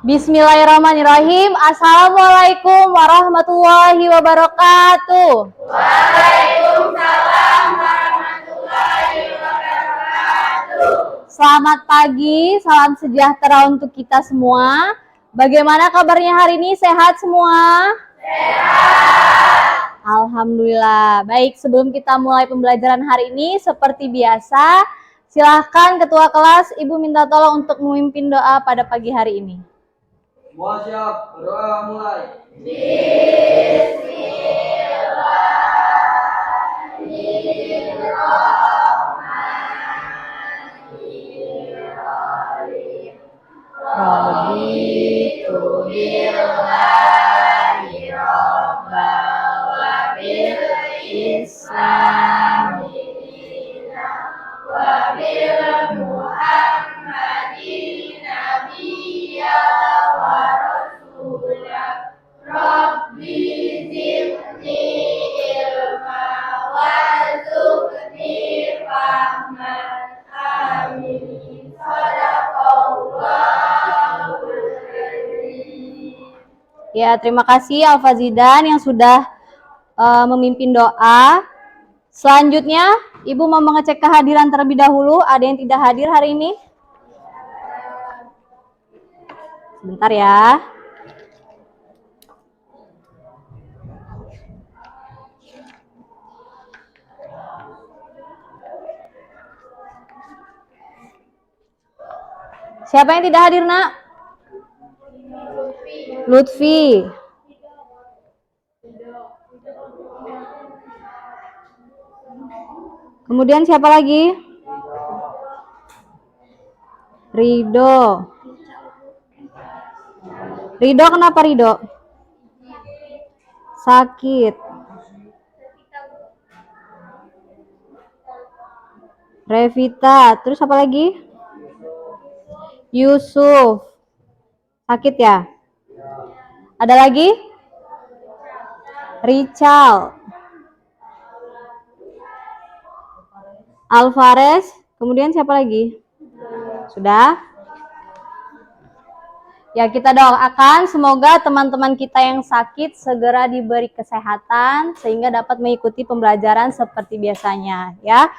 Bismillahirrahmanirrahim. Assalamualaikum warahmatullahi wabarakatuh. Waalaikumsalam warahmatullahi wabarakatuh. Selamat pagi, salam sejahtera untuk kita semua. Bagaimana kabarnya hari ini? Sehat semua? Sehat. Alhamdulillah. Baik, sebelum kita mulai pembelajaran hari ini, seperti biasa, silahkan Ketua Kelas, Ibu minta tolong untuk memimpin doa pada pagi hari ini. Semua siap, berdoa mulai. Bismillahirrahmanirrahim. Raditu billahi robba wa bil islami dinan wa bil muhammadin nabiyya wa rasulah. Rabbi zidni ilma warzuqni fahman. Amin. Sadaqallahul karim. Ya, terima kasih Al-Fazidan yang sudah memimpin doa. Selanjutnya, Ibu mau mengecek kehadiran terlebih dahulu. Ada yang tidak hadir hari ini? Sebentar ya. Siapa yang tidak hadir, Nak? Lutfi. Kemudian siapa lagi? Ridho. Ridho kenapa Ridho? Sakit. Revita. Terus apa lagi? Yusuf. Sakit ya? Ada lagi? Richal. Alvarez. Kemudian siapa lagi? Sudah? Ya, kita doakan semoga teman-teman kita yang sakit segera diberi kesehatan sehingga dapat mengikuti pembelajaran seperti biasanya ya.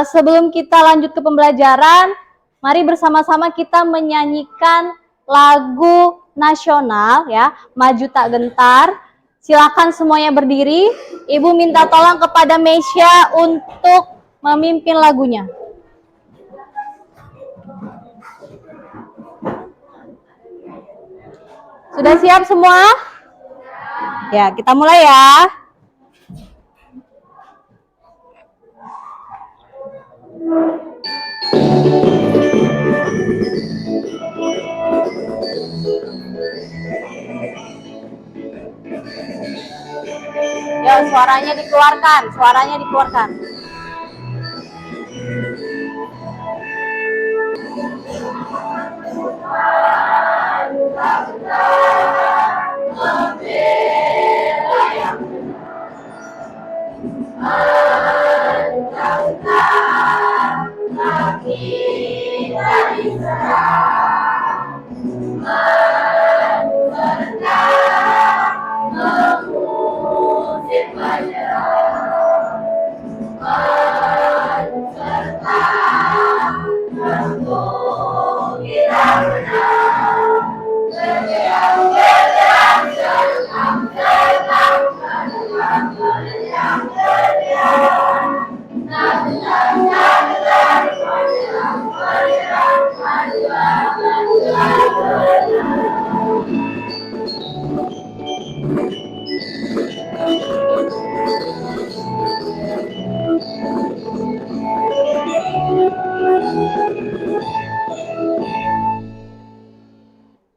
Sebelum kita lanjut ke pembelajaran, mari bersama-sama kita menyanyikan lagu nasional ya, Maju Tak Gentar. Silakan semuanya berdiri. Ibu minta tolong kepada Mesya untuk memimpin lagunya. Sudah siap semua? Ya, kita mulai ya. Ya, suaranya dikeluarkan, suaranya dikeluarkan.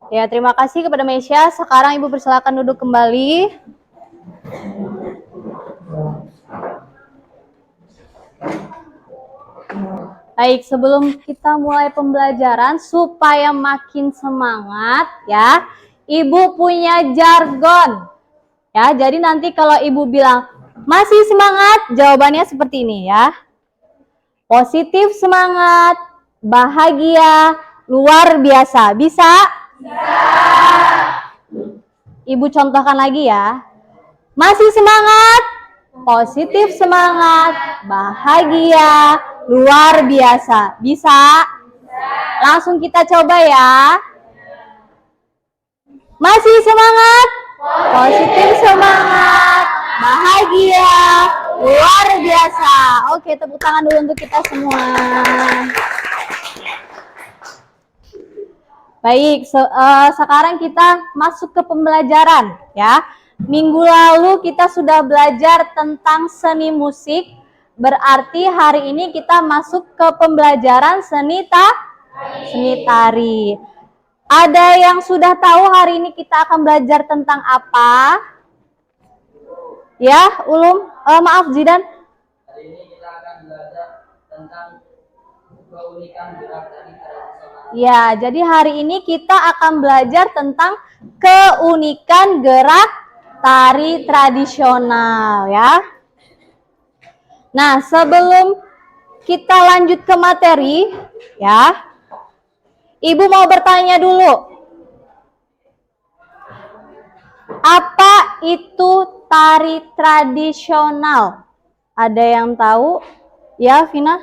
Ya, terima kasih kepada Mesya. Sekarang Ibu persilakan duduk kembali. Baik, sebelum kita mulai pembelajaran supaya makin semangat ya, Ibu punya jargon. Ya, jadi nanti kalau Ibu bilang masih semangat, jawabannya seperti ini ya. Positif semangat, bahagia, luar biasa. Bisa? Bisa. Ibu contohkan lagi ya. Masih semangat, positif semangat, bahagia, luar biasa. Bisa? Langsung kita coba ya. Masih semangat, positif semangat, bahagia, luar biasa. Oke, tepuk tangan dulu untuk kita semua. Baik, sekarang kita masuk ke pembelajaran ya. Minggu lalu kita sudah belajar tentang seni musik, berarti hari ini kita masuk ke pembelajaran seni tari. Ada yang sudah tahu hari ini kita akan belajar tentang apa? Ya, Ulum, maaf Zidan. Hari ini kita akan belajar tentang keunikan gerak tari tradisional. Ya, jadi hari ini kita akan belajar tentang keunikan gerak tari tradisional ya. Nah, sebelum kita lanjut ke materi ya, Ibu mau bertanya dulu. Apa itu tari tradisional? Ada yang tahu? Ya, Vina?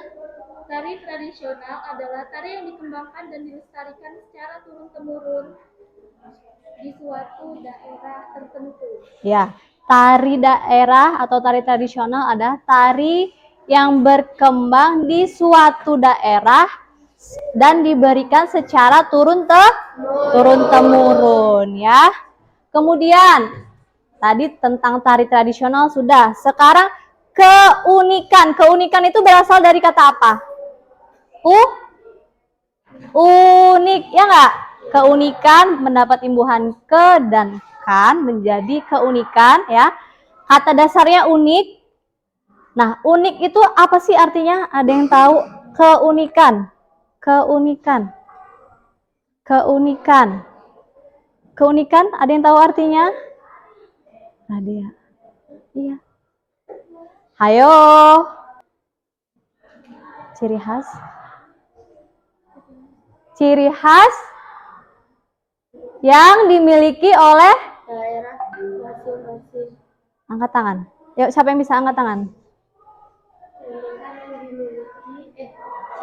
Tari tradisional adalah tari yang dikembangkan dan dilestarikan secara turun-temurun di suatu daerah tertentu. Ya, tari daerah atau tari tradisional adalah tari yang berkembang di suatu daerah dan diberikan secara turun-temurun ya. Kemudian tadi tentang tari tradisional sudah. Sekarang keunikan. Keunikan itu berasal dari kata apa? Unik, ya nggak? Keunikan mendapat imbuhan ke dan kan menjadi keunikan ya. Kata dasarnya unik. Nah, unik itu apa sih artinya? Ada yang tahu? Keunikan. Keunikan. Keunikan. Keunikan, ada yang tahu artinya? Ada ya? Iya. Hayo. Ciri khas. Ciri khas yang dimiliki oleh Daerah masing-masing. angkat tangan. Yuk, siapa yang bisa angkat tangan?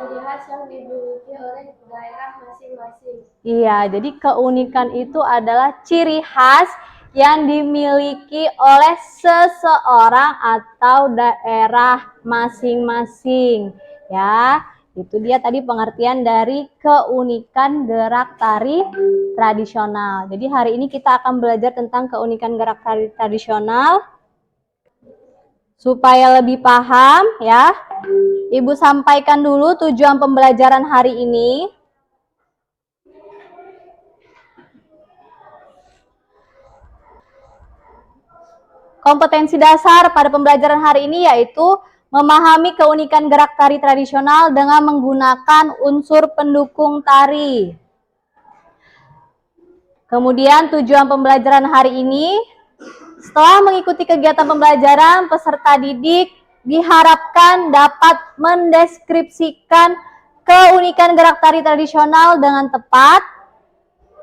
Ciri khas yang dimiliki oleh daerah masing-masing. Iya, jadi keunikan itu adalah ciri khas yang dimiliki oleh seseorang atau daerah masing-masing. Ya, itu dia tadi pengertian dari keunikan gerak tari tradisional. Jadi hari ini kita akan belajar tentang keunikan gerak tari tradisional. Supaya lebih paham ya, Ibu sampaikan dulu tujuan pembelajaran hari ini. Kompetensi dasar pada pembelajaran hari ini yaitu memahami keunikan gerak tari tradisional dengan menggunakan unsur pendukung tari. Kemudian tujuan pembelajaran hari ini, setelah mengikuti kegiatan pembelajaran, peserta didik diharapkan dapat mendeskripsikan keunikan gerak tari tradisional dengan tepat,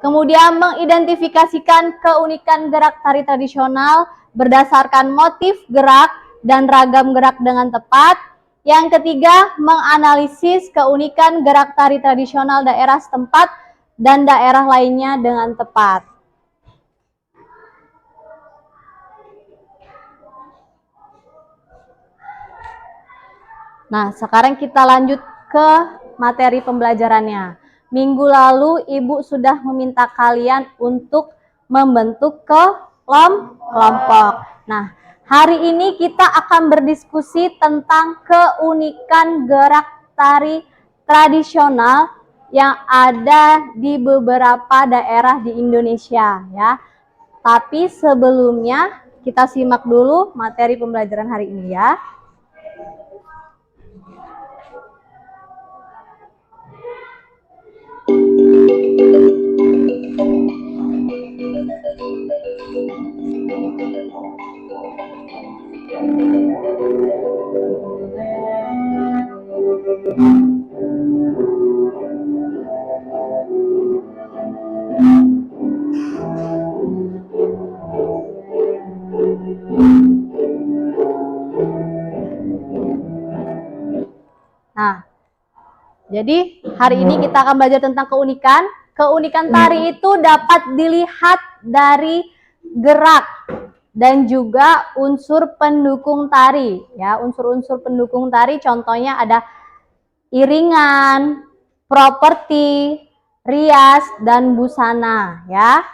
kemudian mengidentifikasikan keunikan gerak tari tradisional berdasarkan motif gerak dan ragam gerak dengan tepat. Yang ketiga, menganalisis keunikan gerak tari tradisional daerah setempat dan daerah lainnya dengan tepat. Nah, sekarang kita lanjut ke materi pembelajarannya. Minggu lalu Ibu sudah meminta kalian untuk membentuk kelompok. Nah, hari ini kita akan berdiskusi tentang keunikan gerak tari tradisional yang ada di beberapa daerah di Indonesia ya. Tapi sebelumnya kita simak dulu materi pembelajaran hari ini ya. Jadi hari ini kita akan belajar tentang keunikan. Keunikan tari itu dapat dilihat dari gerak dan juga unsur pendukung tari. Ya, unsur-unsur pendukung tari contohnya ada iringan, properti, rias, dan busana. Ya,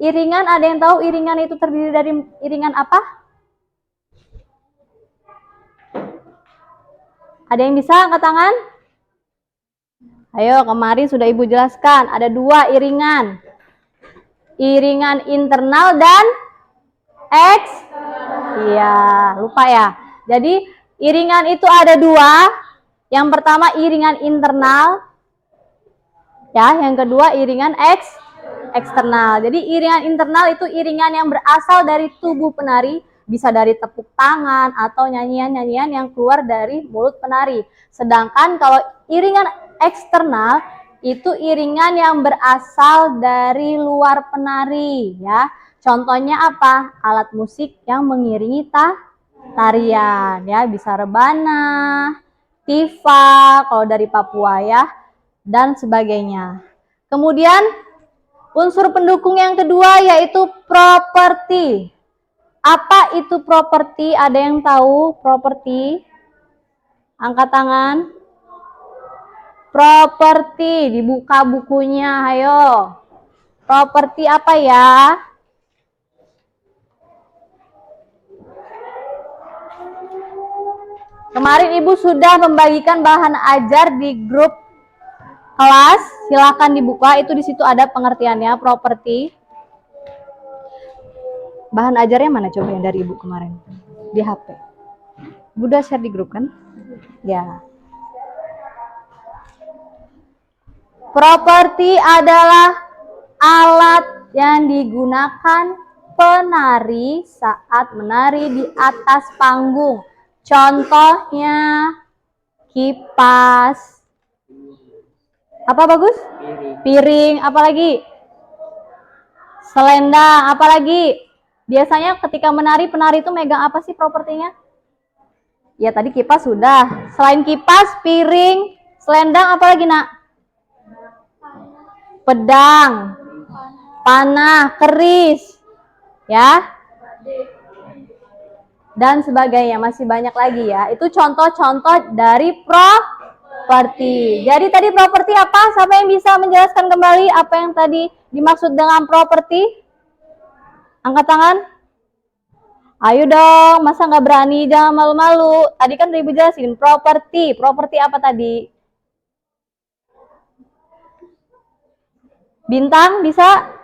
iringan ada yang tahu iringan itu terdiri dari iringan apa? Ada yang bisa angkat tangan? Ayo, kemarin sudah Ibu jelaskan, ada 2 iringan. Iringan internal dan Iya, lupa ya. Jadi, iringan itu ada 2. Yang pertama iringan internal. Ya, yang kedua iringan eksternal. Jadi, iringan internal itu iringan yang berasal dari tubuh penari, bisa dari tepuk tangan atau nyanyian-nyanyian yang keluar dari mulut penari. Sedangkan kalau iringan eksternal itu iringan yang berasal dari luar penari, ya. Contohnya apa? Alat musik yang mengiringi tarian, ya, bisa rebana, tifa kalau dari Papua, ya, dan sebagainya. Kemudian unsur pendukung yang kedua yaitu properti. Apa itu properti? Ada yang tahu properti? Angkat tangan. Properti, dibuka bukunya, ayo. Properti apa ya? Kemarin Ibu sudah membagikan bahan ajar di grup kelas, silakan dibuka, itu di situ ada pengertiannya, properti. Bahan ajarnya mana coba yang dari Ibu kemarin? Di HP. Ibu udah share di grup kan? Ya. Properti adalah alat yang digunakan penari saat menari di atas panggung. Contohnya kipas. Apa bagus? Piring, apalagi? Selendang, apalagi? Biasanya ketika menari, penari itu megang apa sih propertinya? Ya tadi kipas sudah. Selain kipas, piring, selendang, apalagi nak? Pedang, panah, keris, ya, dan sebagainya, masih banyak lagi ya. Itu contoh-contoh dari properti. Jadi tadi properti apa? Siapa yang bisa menjelaskan kembali apa yang tadi dimaksud dengan properti? Angkat tangan. Ayo dong, masa nggak berani? Jangan malu-malu. Tadi kan udah Ibu jelasin properti. Properti apa tadi? Bintang bisa?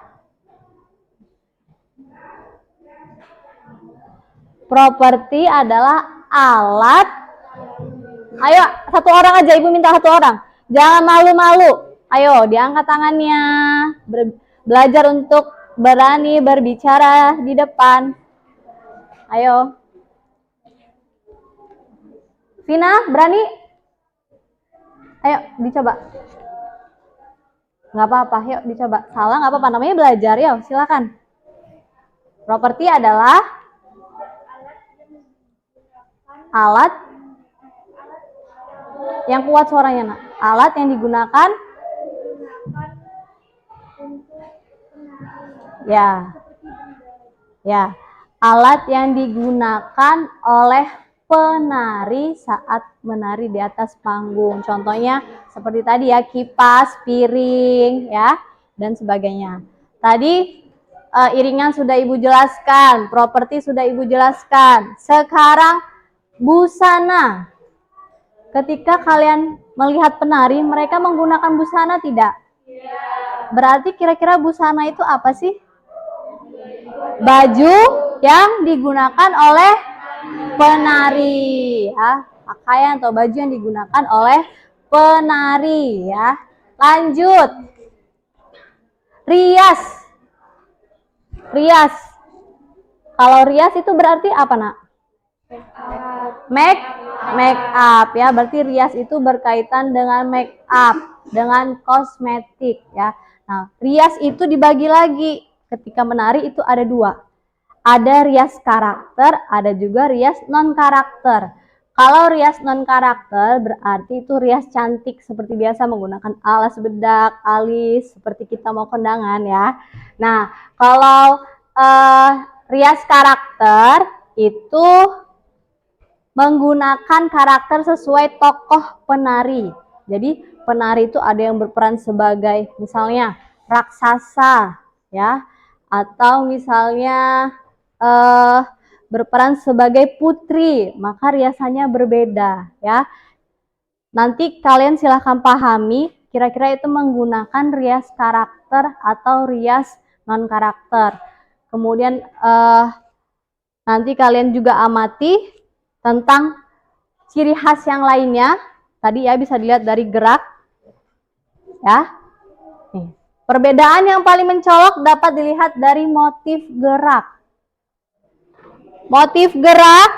Properti adalah alat. Ayo, satu orang aja, Ibu minta satu orang. Jangan malu-malu. Ayo, diangkat tangannya. Belajar untuk berani berbicara di depan. Ayo. Vina, berani? Ayo, dicoba. Nggak apa-apa, yuk dicoba. Salah nggak apa-apa, namanya belajar, yuk silakan. Properti adalah alat yang kuat suaranya, nak. Alat yang digunakan ya, alat yang digunakan oleh penari saat menari di atas panggung. Contohnya seperti tadi ya, kipas, piring, ya, dan sebagainya. Tadi iringan sudah Ibu jelaskan, properti sudah Ibu jelaskan. Sekarang busana. Ketika kalian melihat penari, mereka menggunakan busana tidak? Berarti kira-kira busana itu apa sih? Baju yang digunakan oleh penari, ya. Pakaian atau baju yang digunakan oleh penari, ya. Lanjut. Rias. Rias. Kalau rias itu berarti apa, nak? Make up, ya. Berarti rias itu berkaitan dengan make up, dengan kosmetik, ya. Nah, rias itu dibagi lagi. Ketika menari itu ada 2. Ada rias karakter, ada juga rias non karakter. Kalau rias non karakter berarti itu rias cantik seperti biasa menggunakan alas bedak, alis seperti kita mau kondangan ya. Nah, kalau rias karakter itu menggunakan karakter sesuai tokoh penari. Jadi penari itu ada yang berperan sebagai misalnya raksasa ya, atau misalnya berperan sebagai putri, maka riasannya berbeda ya. Nanti kalian silahkan pahami kira-kira itu menggunakan rias karakter atau rias non karakter. Kemudian nanti kalian juga amati tentang ciri khas yang lainnya. Tadi ya bisa dilihat dari gerak ya. Nih, perbedaan yang paling mencolok dapat dilihat dari motif gerak. Motif gerak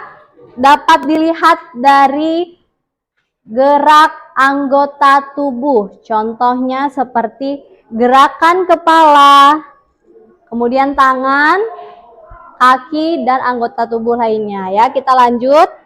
dapat dilihat dari gerak anggota tubuh. Contohnya seperti gerakan kepala, kemudian tangan, kaki, dan anggota tubuh lainnya ya. Kita lanjut.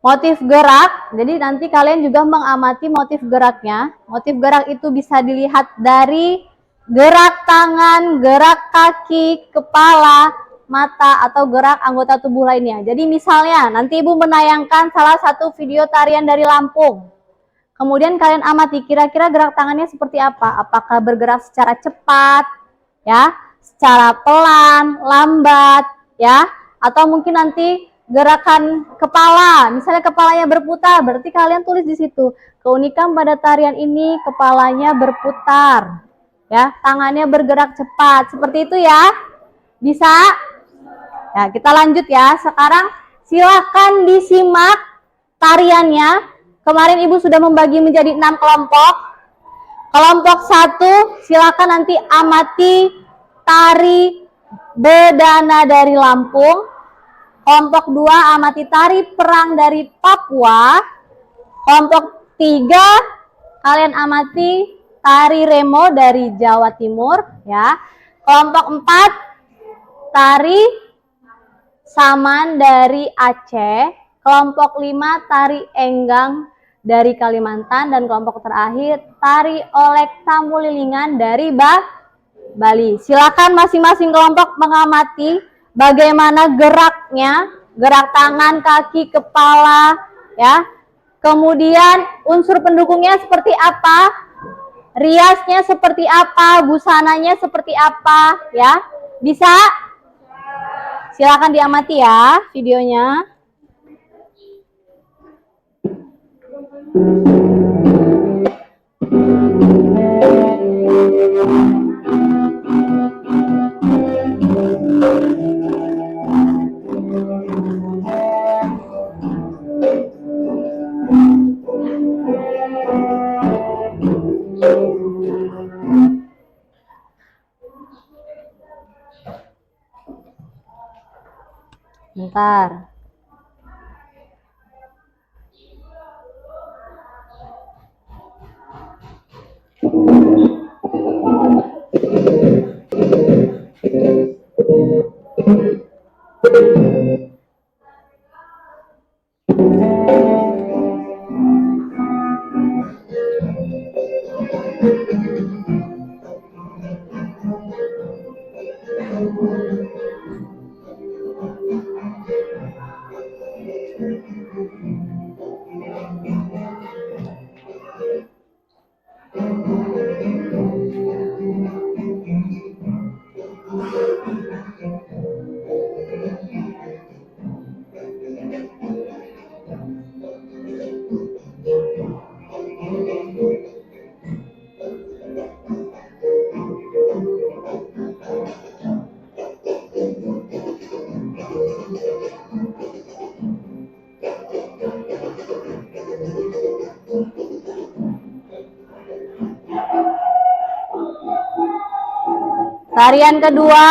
Motif gerak, jadi nanti kalian juga mengamati motif geraknya. Motif gerak itu bisa dilihat dari gerak tangan, gerak kaki, kepala, mata, atau gerak anggota tubuh lainnya. Jadi misalnya nanti Ibu menayangkan salah satu video tarian dari Lampung. Kemudian kalian amati kira-kira gerak tangannya seperti apa. Apakah bergerak secara cepat, ya, secara pelan, lambat, ya, atau mungkin nanti gerakan kepala, misalnya kepalanya berputar, berarti kalian tulis di situ. Keunikan pada tarian ini kepalanya berputar, ya, tangannya bergerak cepat, seperti itu ya. Bisa? Ya, kita lanjut ya. Sekarang silakan disimak tariannya. Kemarin Ibu sudah membagi menjadi 6 kelompok. Kelompok 1 silakan nanti amati tari bedana dari Lampung. Kelompok 2 amati tari perang dari Papua. Kelompok 3 kalian amati tari remo dari Jawa Timur ya. Kelompok 4 tari saman dari Aceh. Kelompok 5 tari enggang dari Kalimantan, dan kelompok terakhir tari olek tamu lilingan dari Bali. Silakan masing-masing kelompok mengamati bagaimana geraknya, gerak tangan, kaki, kepala, ya. Kemudian unsur pendukungnya seperti apa, riasnya seperti apa, busananya seperti apa, ya. Bisa? Silakan diamati ya videonya. Bentar. Tarian kedua,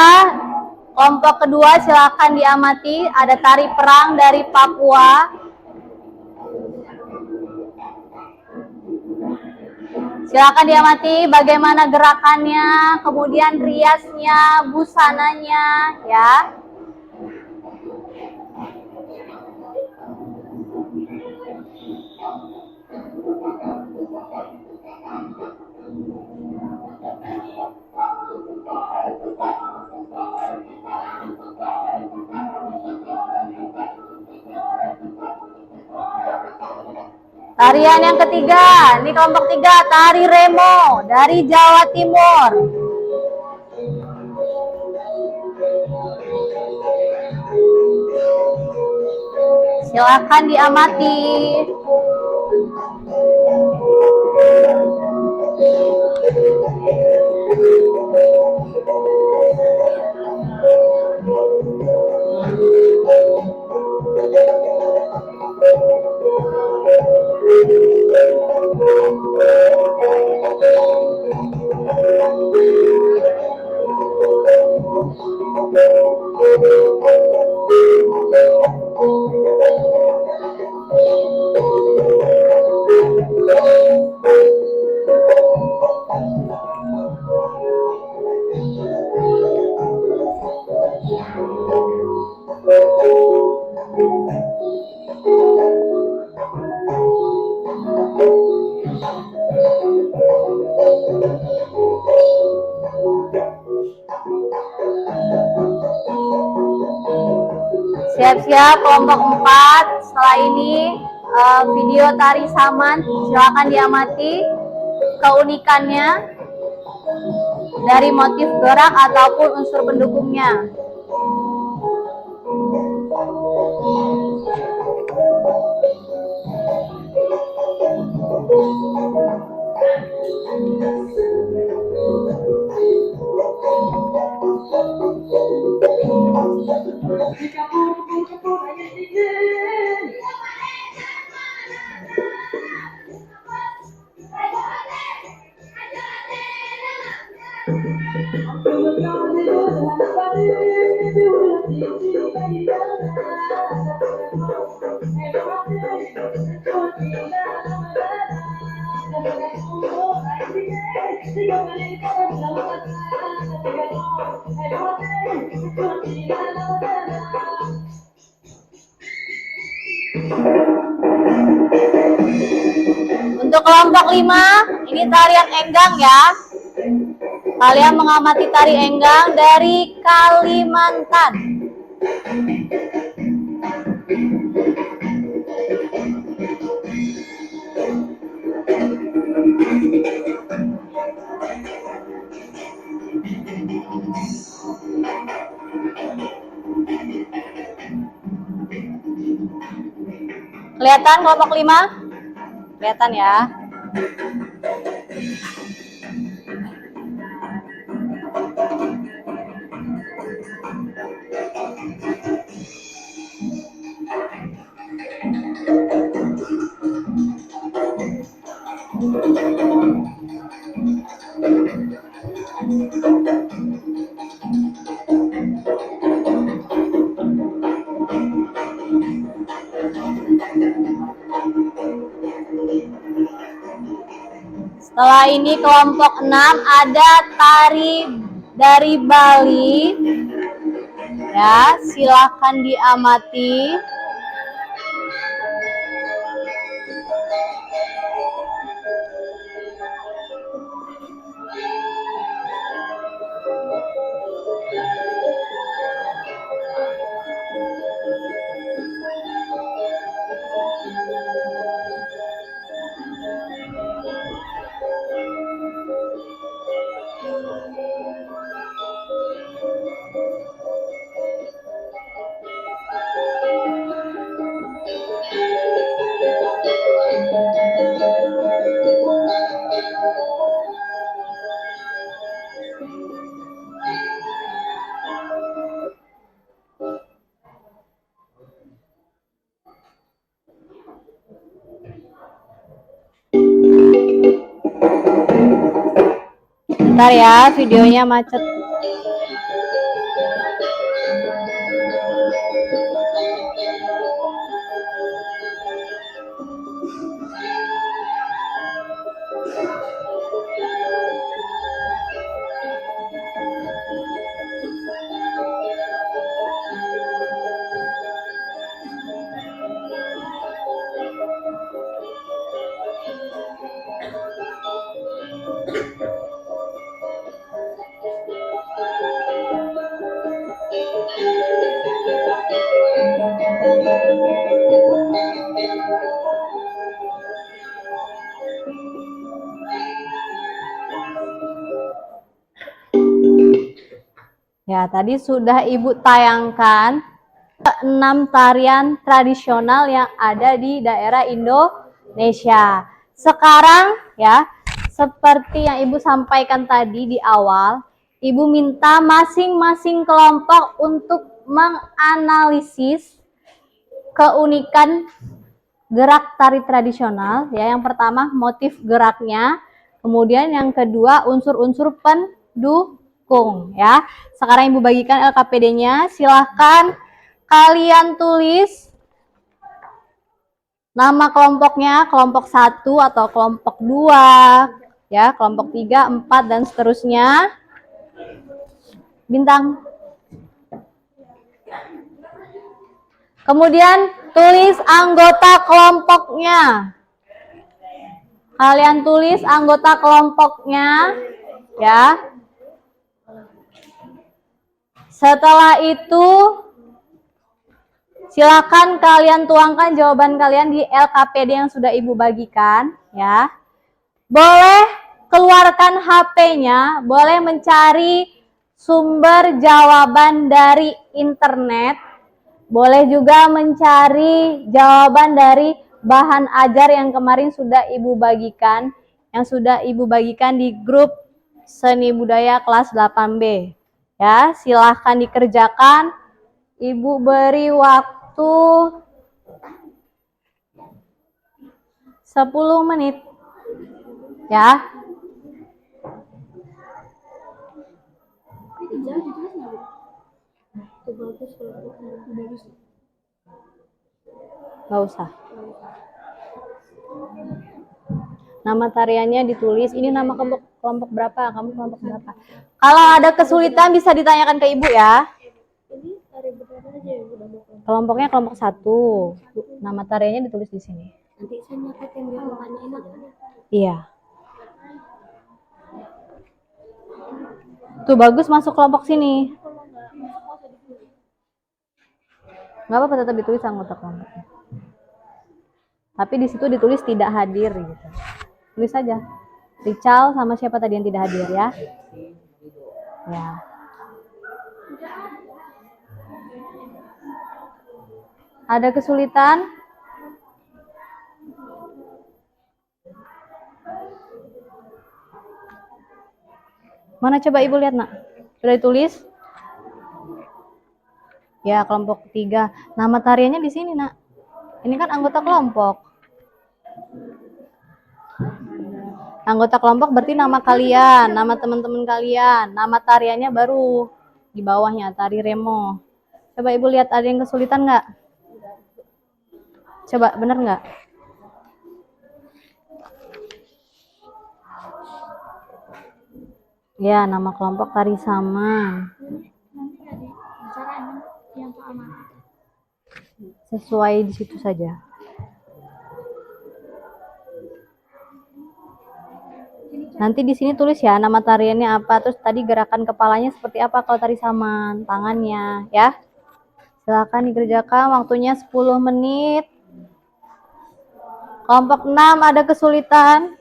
kelompok kedua silakan diamati. Ada tari perang dari Papua. Silakan diamati bagaimana gerakannya, kemudian riasnya, busananya, ya. Tarian yang ketiga, ini kelompok tiga, tari remo dari Jawa Timur. Silakan diamati. Siap-siap kelompok 4. Setelah ini video tari saman, silakan diamati keunikannya dari motif gerak ataupun unsur pendukungnya. Untuk kelompok 5, ini tarian enggang ya. Kalian mengamati tari enggang dari Kalimantan. Kelihatan kelompok 5? Kelihatan ya. Setelah ini kelompok 6 ada tari dari Bali. Ya, silakan diamati. Bentar ya, videonya macet. Ya, tadi sudah Ibu tayangkan 6 tarian tradisional yang ada di daerah Indonesia. Sekarang ya, seperti yang Ibu sampaikan tadi di awal, Ibu minta masing-masing kelompok untuk menganalisis keunikan gerak tari tradisional ya. Yang pertama motif geraknya, kemudian yang kedua unsur-unsur pendukung ya. Sekarang Ibu bagikan LKPD-nya, silahkan kalian tulis nama kelompoknya, kelompok 1 atau kelompok 2 ya, kelompok 3, 4 dan seterusnya. Bintang. Kemudian tulis anggota kelompoknya. Kalian tulis anggota kelompoknya ya. Setelah itu silakan kalian tuangkan jawaban kalian di LKPD yang sudah Ibu bagikan ya. Boleh keluarkan HP-nya, boleh mencari sumber jawaban dari internet. Boleh juga mencari jawaban dari bahan ajar yang kemarin sudah Ibu bagikan, yang sudah Ibu bagikan di grup Seni Budaya kelas 8B. Ya, silahkan dikerjakan. Ibu beri waktu 10 menit. Ya. Gak usah. Nama tariannya ditulis. Ini nama kelompok berapa? Kamu kelompok berapa? Kalau ada kesulitan bisa ditanyakan ke Ibu ya. Kelompoknya kelompok 1. Nama tariannya ditulis di sini. Nanti saya nyatet yang dia tanyain aja. Iya. Tuh bagus, masuk kelompok sini. Nggak apa-apa, tetap ditulis anggota kelompoknya. Tapi di situ ditulis tidak hadir gitu. Tulis saja. Rical sama siapa tadi yang tidak hadir ya? Ya. Ada kesulitan? Mana coba Ibu lihat, Nak? Sudah ditulis? Ya, kelompok 3. Nama tariannya di sini, Nak. Ini kan anggota kelompok. Anggota kelompok berarti nama kalian, nama teman-teman kalian. Nama tariannya baru di bawahnya, tari remo. Coba Ibu lihat ada yang kesulitan nggak? Coba, bener nggak? Ya, nama kelompok tari saman. Sesuai di situ saja. Nanti di sini tulis ya nama tariannya apa, terus tadi gerakan kepalanya seperti apa kalau tari saman, tangannya ya. Silakan dikerjakan, waktunya 10 menit. Kelompok 6 ada kesulitan?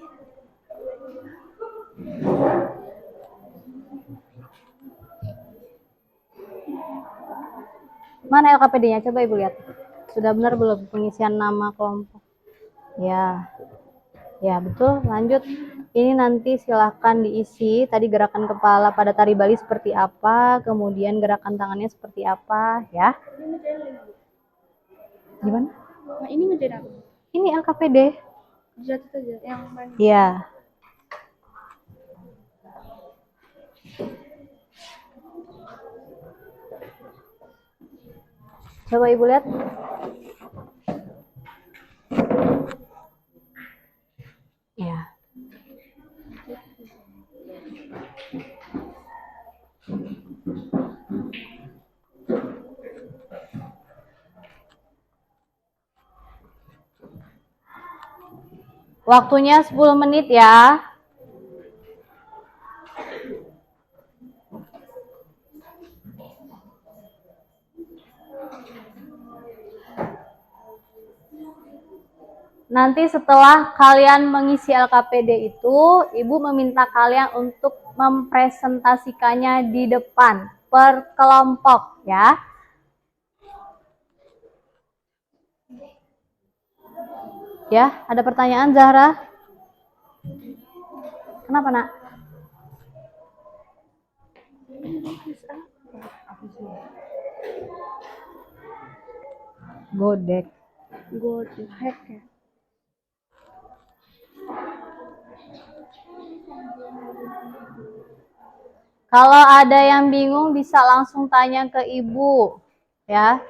Mana LKPD-nya? Coba Ibu lihat. Sudah benar belum pengisian nama kelompok? Ya. Ya, betul. Lanjut. Ini nanti silahkan diisi. Tadi gerakan kepala pada tari Bali seperti apa, kemudian gerakan tangannya seperti apa, ya. Gimana? Nah, ini ngerjain apa? Ini LKPD. Jatuh aja yang mana? Iya. Coba Ibu lihat. Ya. Waktunya 10 menit ya. Nanti setelah kalian mengisi LKPD itu, Ibu meminta kalian untuk mempresentasikannya di depan per kelompok ya. Ya, ada pertanyaan Zahra? Kenapa, Nak? Godek. Godek ya. Kalau ada yang bingung bisa langsung tanya ke Ibu ya.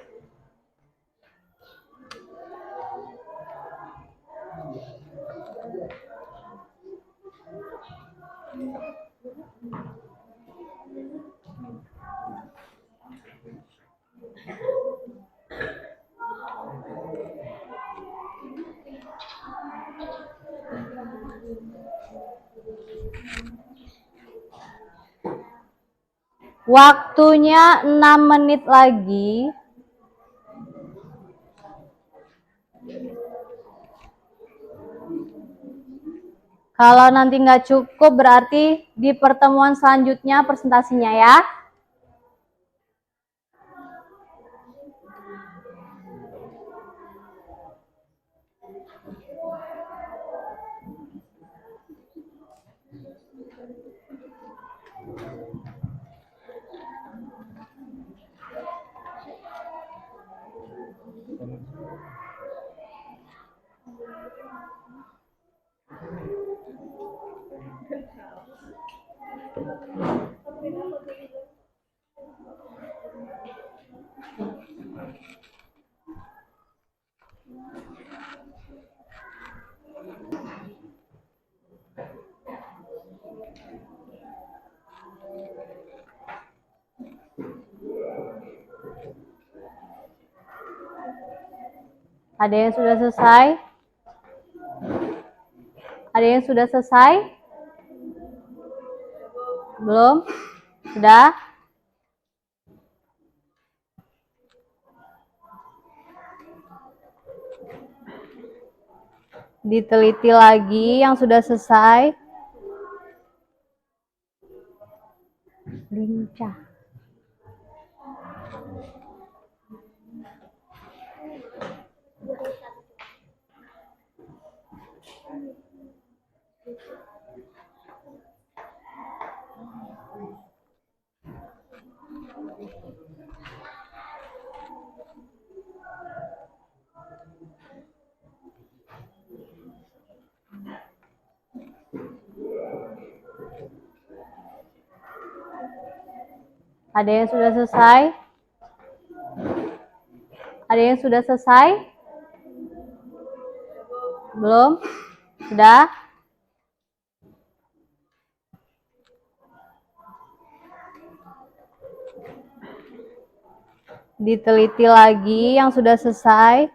Waktunya 6 menit lagi. Kalau nanti nggak cukup berarti di pertemuan selanjutnya presentasinya ya. Ada yang sudah selesai? Ada yang sudah selesai? Belum? Sudah? Diteliti lagi yang sudah selesai. Lincah. Ada yang sudah selesai? Ada yang sudah selesai? Belum? Sudah? Diteliti lagi yang sudah selesai.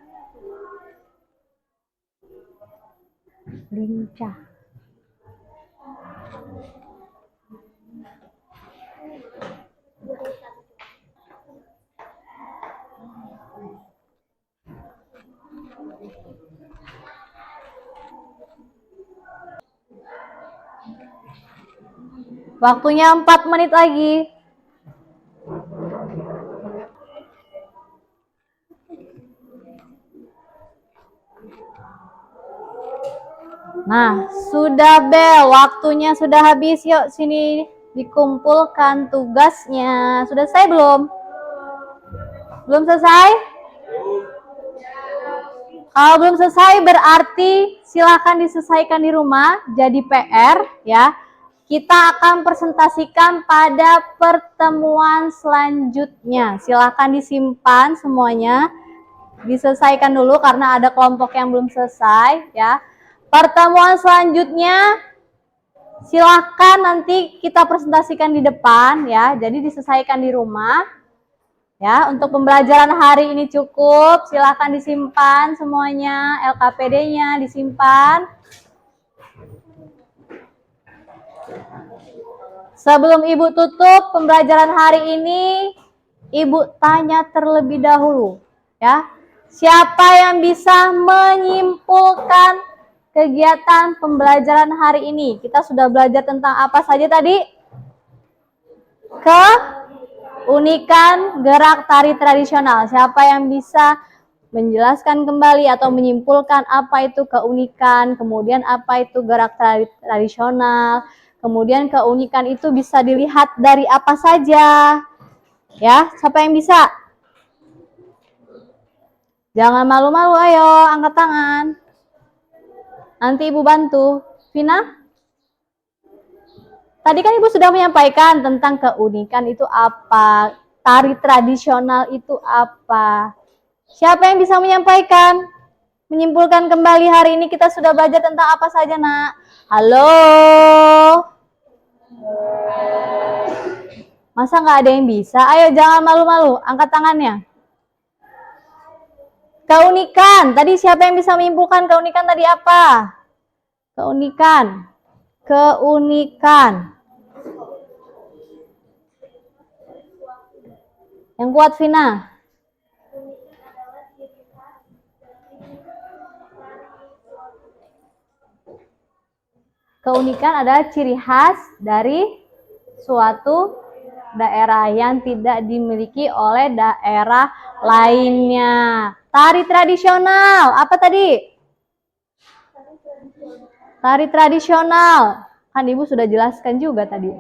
Lincah. Waktunya 4 menit lagi. Nah, sudah bel, waktunya sudah habis. Yuk sini dikumpulkan tugasnya. Sudah selesai belum? Belum selesai? Kalau belum selesai berarti silakan diselesaikan di rumah, jadi PR ya. kita akan presentasikan pada pertemuan selanjutnya. Silahkan disimpan semuanya. Diselesaikan dulu karena ada kelompok yang belum selesai ya. Pertemuan selanjutnya silahkan nanti kita presentasikan di depan ya. Jadi diselesaikan di rumah. Ya, untuk pembelajaran hari ini cukup. Silahkan disimpan semuanya, LKPD-nya disimpan. Sebelum Ibu tutup pembelajaran hari ini, Ibu tanya terlebih dahulu, ya. Siapa yang bisa menyimpulkan kegiatan pembelajaran hari ini? Kita sudah belajar tentang apa saja tadi? Keunikan gerak tari tradisional. Siapa yang bisa menjelaskan kembali atau menyimpulkan apa itu keunikan, kemudian apa itu gerak tari tradisional, kemudian keunikan itu bisa dilihat dari apa saja. Ya, siapa yang bisa? Jangan malu-malu, ayo angkat tangan. Nanti Ibu bantu. Vina? Tadi kan Ibu sudah menyampaikan tentang keunikan itu apa, tari tradisional itu apa. Siapa yang bisa menyampaikan? Menyimpulkan kembali hari ini kita sudah belajar tentang apa saja, Nak? Halo? Masa nggak ada yang bisa? Ayo jangan malu-malu, angkat tangannya. Keunikan, tadi siapa yang bisa menyimpulkan keunikan tadi apa? Keunikan. Keunikan. Yang kuat, Vina. Keunikan adalah ciri khas dari suatu daerah yang tidak dimiliki oleh daerah lainnya. Tari tradisional, apa tadi? Tari tradisional. Kan Ibu sudah jelaskan juga tadi.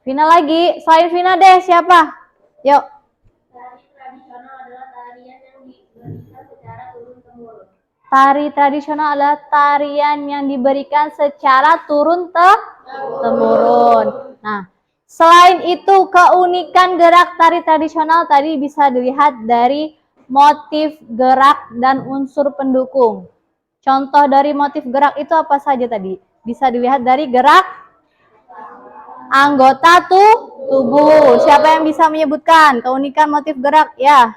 Vina lagi, selain Vina deh, siapa? Yuk. Tari tradisional adalah tarian yang diberikan secara turun-temurun. Tari tradisional adalah tarian yang diberikan secara turun-temurun. Nah, selain itu keunikan gerak tari tradisional tadi bisa dilihat dari motif gerak dan unsur pendukung. Contoh dari motif gerak itu apa saja tadi? Bisa dilihat dari gerak anggota tubuh. Siapa yang bisa menyebutkan keunikan motif gerak? Ya.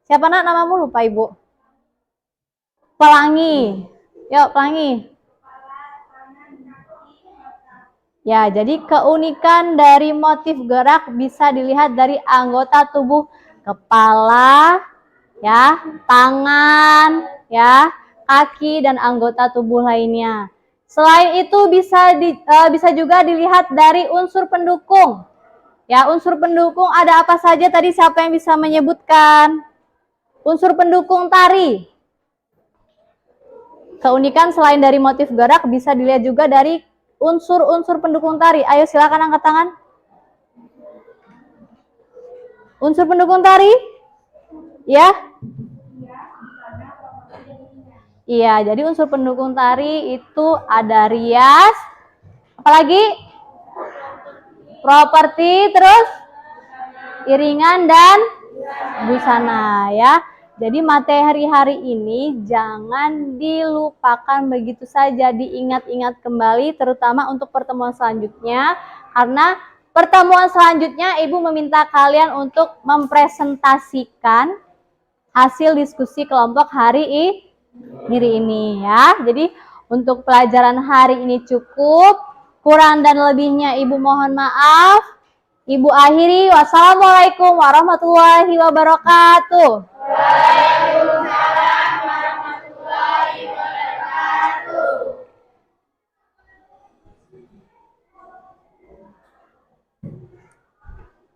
Siapa, Nak? Namamu lupa, Ibu. Pelangi. Yuk, Pelangi. Ya, jadi keunikan dari motif gerak bisa dilihat dari anggota tubuh, kepala, ya, tangan, ya, kaki dan anggota tubuh lainnya. Selain itu bisa juga dilihat dari unsur pendukung. Ya, unsur pendukung ada apa saja tadi, siapa yang bisa menyebutkan? Unsur pendukung tari. Keunikan selain dari motif gerak bisa dilihat juga dari unsur-unsur pendukung tari. Ayo silakan angkat tangan. Unsur pendukung tari? Ya? Iya, jadi unsur pendukung tari itu ada rias, apalagi? Properti, terus iringan dan busana ya. Jadi materi hari ini jangan dilupakan begitu saja, diingat-ingat kembali terutama untuk pertemuan selanjutnya, karena pertemuan selanjutnya Ibu meminta kalian untuk mempresentasikan hasil diskusi kelompok hari ini ya. Jadi untuk pelajaran hari ini cukup, kurang dan lebihnya Ibu mohon maaf. Ibu akhiri, wassalamualaikum warahmatullahi wabarakatuh.